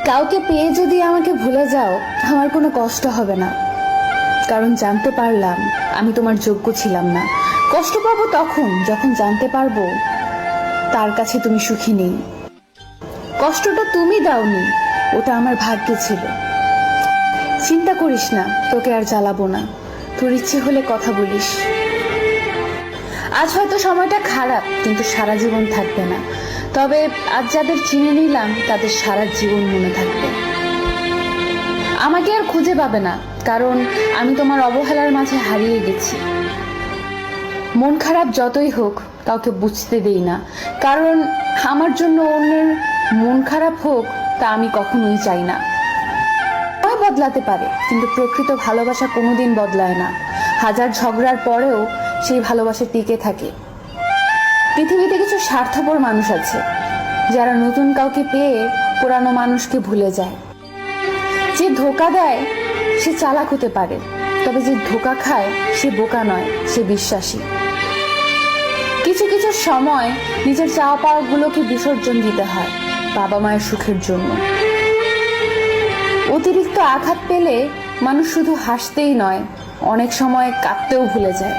কাউকে পেয়ে যদি আমাকে ভুলে যাও, আমার কোনো কষ্ট হবে না, কারণ জানতে পারলাম আমি তোমার যোগ্য ছিলাম না। কষ্ট পাবো তখন যখন জানতে পারবো তার কাছে তুমি সুখী নেই। কষ্টটা তুমি দাওনি, ওটা আমার ভাগ্যে ছিল। চিন্তা করিস না, তোকে আর জ্বালাবো না। তোর ইচ্ছে হলে কথা বলিস। আজ হয়তো সময়টা খারাপ, কিন্তু সারা জীবন থাকবে না। তবে আজ যাদের চিনে নিলাম তাদের সারা জীবন মনে থাকবে। আমাকে আর খুঁজে পাবে না, কারণ আমি তোমার অবহেলার মাঝে হারিয়ে গেছি। মন খারাপ যতই হোক কাউকে বুঝতে দেই না, কারণ আমার জন্য অন্যের মন খারাপ হোক তা আমি কখনোই চাই না। সময় বদলাতে পারে, কিন্তু প্রকৃত ভালোবাসা কোনোদিন বদলায় না। হাজার ঝগড়ার পরেও সেই ভালোবাসা টিকে থাকে। পৃথিবীতে কিছু স্বার্থপর মানুষ আছে যারা নতুন কাউকে পেয়ে পুরানো মানুষকে ভুলে যায়। যে ধোঁকা দেয় সে চালাক হতে পারে, তবে যে ধোঁকা খায় সে বোকা নয়, সে বিশ্বাসী। কিছু কিছু সময় নিজের চাওয়া পাওয়া গুলোকে বিসর্জন দিতে হয় বাবা মায়ের সুখের জন্য। অতিরিক্ত আঘাত পেলে মানুষ শুধু হাসতেই নয়, অনেক সময় কাঁদতেও ভুলে যায়।